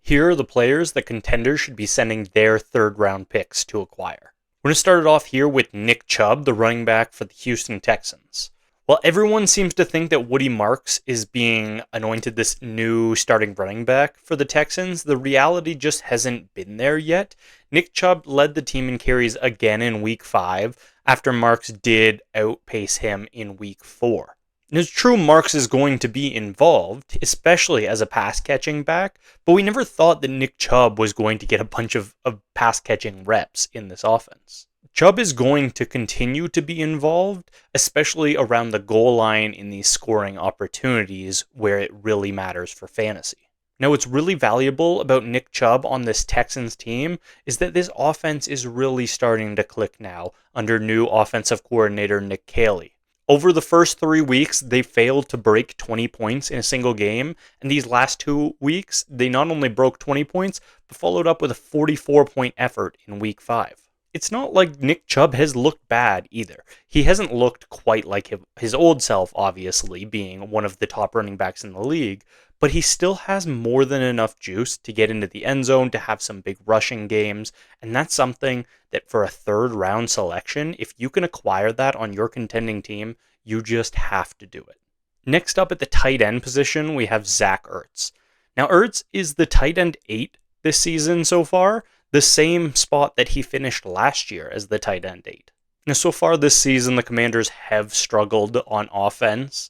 Here are the players that contenders should be sending their third round picks to acquire. We're going to start it off here with Nick Chubb, the running back for the Houston Texans. While everyone seems to think that Woody Marks is being anointed this new starting running back for the Texans, the reality just hasn't been there yet. Nick Chubb led the team in carries again in Week 5 after Marks did outpace him in Week 4. It's true Marks is going to be involved, especially as a pass-catching back, but we never thought that Nick Chubb was going to get a bunch of pass-catching reps in this offense. Chubb is going to continue to be involved, especially around the goal line in these scoring opportunities where it really matters for fantasy. Now, what's really valuable about Nick Chubb on this Texans team is that this offense is really starting to click now under new offensive coordinator Nick Caley. Over the first 3 weeks, they failed to break 20 points in a single game, and these last 2 weeks, they not only broke 20 points, but followed up with a 44-point effort in Week 5. It's not like Nick Chubb has looked bad either. He hasn't looked quite like his old self, obviously, being one of the top running backs in the league, but he still has more than enough juice to get into the end zone, to have some big rushing games, and that's something that for a third round selection, if you can acquire that on your contending team, you just have to do it. Next up at the tight end position, we have Zach Ertz. Now, Ertz is the tight end 8 this season so far, the same spot that he finished last year as the tight end 8. Now, so far this season, the Commanders have struggled on offense.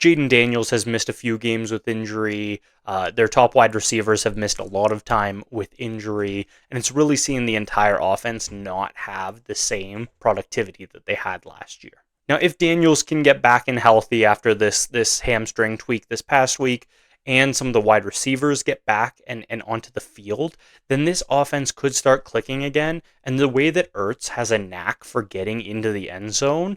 Jaden Daniels has missed a few games with injury. Their top wide receivers have missed a lot of time with injury, and it's really seen the entire offense not have the same productivity that they had last year. Now, if Daniels can get back and healthy after this hamstring tweak this past week, and some of the wide receivers get back and onto the field, then this offense could start clicking again. And the way that Ertz has a knack for getting into the end zone,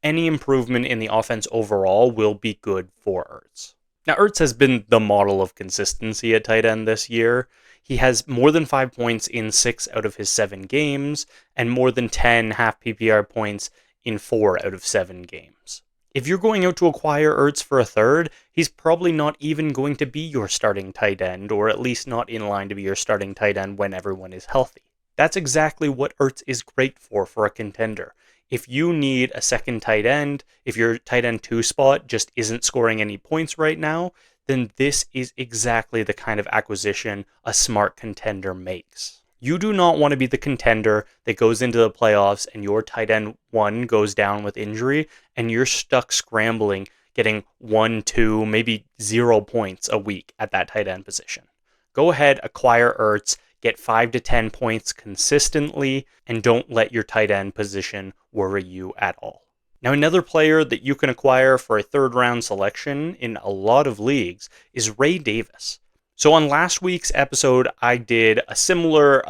any improvement in the offense overall will be good for Ertz. Now, Ertz has been the model of consistency at tight end this year. He has more than 5 points in 6 out of his 7 games, and more than 10 half PPR points in 4 out of 7 games. If you're going out to acquire Ertz for a third, he's probably not even going to be your starting tight end, or at least not in line to be your starting tight end when everyone is healthy. That's exactly what Ertz is great for a contender. If you need a second tight end, if your tight end 2 spot just isn't scoring any points right now, then this is exactly the kind of acquisition a smart contender makes. You do not want to be the contender that goes into the playoffs and your tight end 1 goes down with injury and you're stuck scrambling, getting 1, 2, maybe 0 points a week at that tight end position. Go ahead, acquire Ertz, get 5 to 10 points consistently, and don't let your tight end position worry you at all. Now, another player that you can acquire for a third round selection in a lot of leagues is Ray Davis. So on last week's episode, I did a similar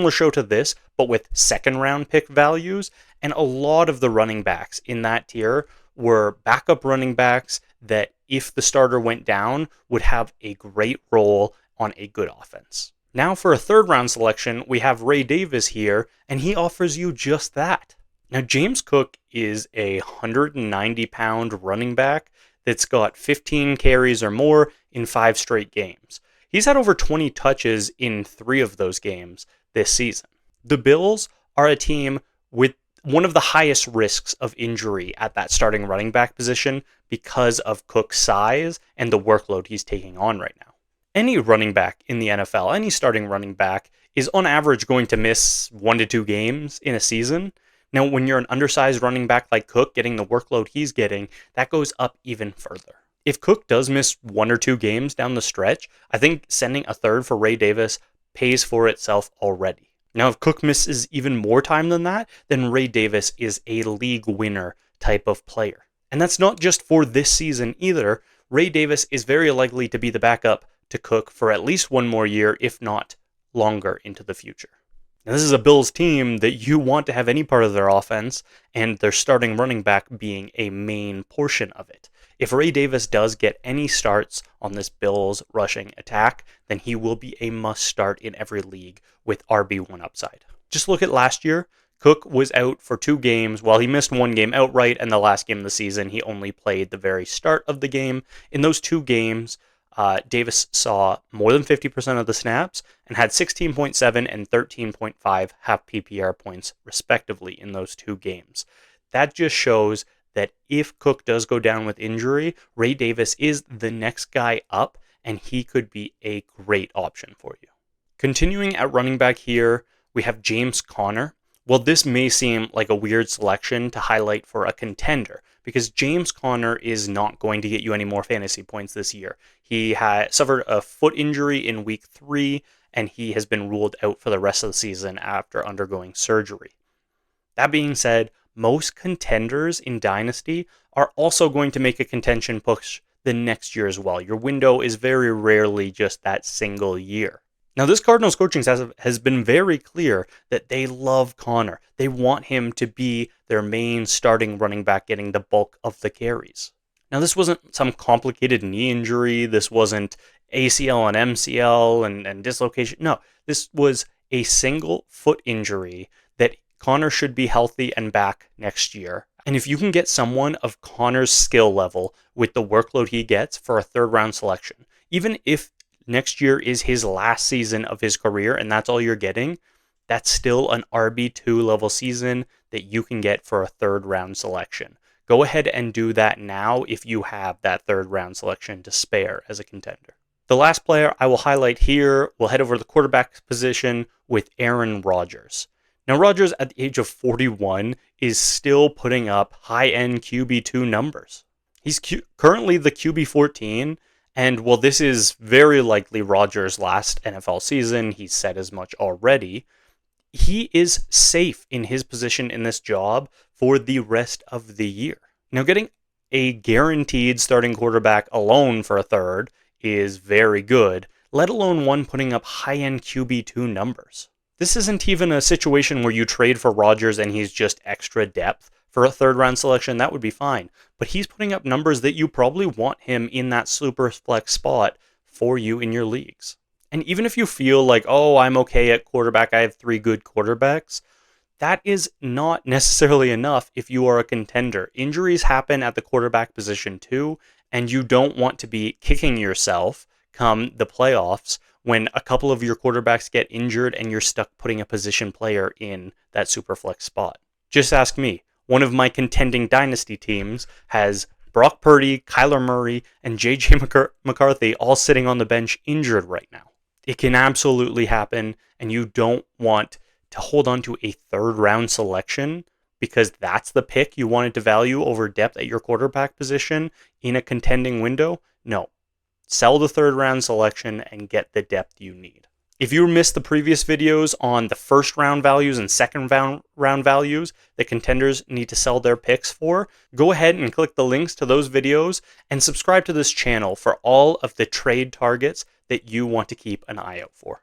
show to this, but with second round pick values, and a lot of the running backs in that tier were backup running backs that, if the starter went down, would have a great role on a good offense. Now for a third round selection, we have Ray Davis here, and he offers you just that. Now, James Cook is a 190-pound running back that's got 15 carries or more in 5 straight games. He's had over 20 touches in 3 of those games this season. The Bills are a team with one of the highest risks of injury at that starting running back position because of Cook's size and the workload he's taking on right now. Any running back in the NFL, any starting running back, is on average going to miss 1 to 2 games in a season. Now, when you're an undersized running back like Cook getting the workload he's getting, that goes up even further. If Cook does miss 1 or 2 games down the stretch, I think sending a third for Ray Davis pays for itself already. Now, if Cook misses even more time than that, then Ray Davis is a league winner type of player. And that's not just for this season either. Ray Davis is very likely to be the backup to Cook for at least 1 more year, if not longer into the future. Now, this is a Bills team that you want to have any part of their offense, and their starting running back being a main portion of it. If Ray Davis does get any starts on this Bills rushing attack, then he will be a must start in every league with RB1 upside. Just look at last year. Cook was out for 2 games. While he missed 1 game outright, and the last game of the season, he only played the very start of the game. In those 2 games, Davis saw more than 50% of the snaps and had 16.7 and 13.5 half PPR points, respectively, in those 2 games. That just shows that if Cook does go down with injury, Ray Davis is the next guy up, and he could be a great option for you. Continuing at running back here, we have James Conner. Well, this may seem like a weird selection to highlight for a contender, because James Conner is not going to get you any more fantasy points this year. He had suffered a foot injury in week 3, and he has been ruled out for the rest of the season after undergoing surgery. That being said, most contenders in Dynasty are also going to make a contention push the next year as well. Your window is very rarely just that single year. Now, this Cardinals coaching staff has been very clear that they love Conner. They want him to be their main starting running back, getting the bulk of the carries. Now, this wasn't some complicated knee injury. This wasn't ACL and MCL and dislocation. No, this was a single foot injury that Conner should be healthy and back next year. And if you can get someone of Conner's skill level with the workload he gets for a 3rd round selection, even if next year is his last season of his career and that's all you're getting, that's still an RB2 level season that you can get for a 3rd round selection. Go ahead and do that now if you have that 3rd round selection to spare as a contender. The last player I will highlight here, we'll head over to the quarterback position with Aaron Rodgers. Now, Rodgers at the age of 41 is still putting up high-end QB2 numbers. He's currently the QB14, and while this is very likely Rodgers' last NFL season, he's said as much already, he is safe in his position in this job for the rest of the year. Now, getting a guaranteed starting quarterback alone for a 3rd is very good, let alone one putting up high-end QB2 numbers. This isn't even a situation where you trade for Rodgers and he's just extra depth for a 3rd round selection. That would be fine. But he's putting up numbers that you probably want him in that super flex spot for you in your leagues. And even if you feel like, oh, I'm okay at quarterback, I have 3 good quarterbacks, that is not necessarily enough if you are a contender. Injuries happen at the quarterback position too, and you don't want to be kicking yourself come the playoffs when a couple of your quarterbacks get injured and you're stuck putting a position player in that super flex spot. Just ask me. One of my contending dynasty teams has Brock Purdy, Kyler Murray, and J.J. McCarthy all sitting on the bench injured right now. It can absolutely happen, and you don't want to hold on to a 3rd round selection because that's the pick you wanted to value over depth at your quarterback position in a contending window. No. Sell the 3rd round selection and get the depth you need. If you missed the previous videos on the 1st round values and 2nd round values that contenders need to sell their picks for, go ahead and click the links to those videos and subscribe to this channel for all of the trade targets that you want to keep an eye out for.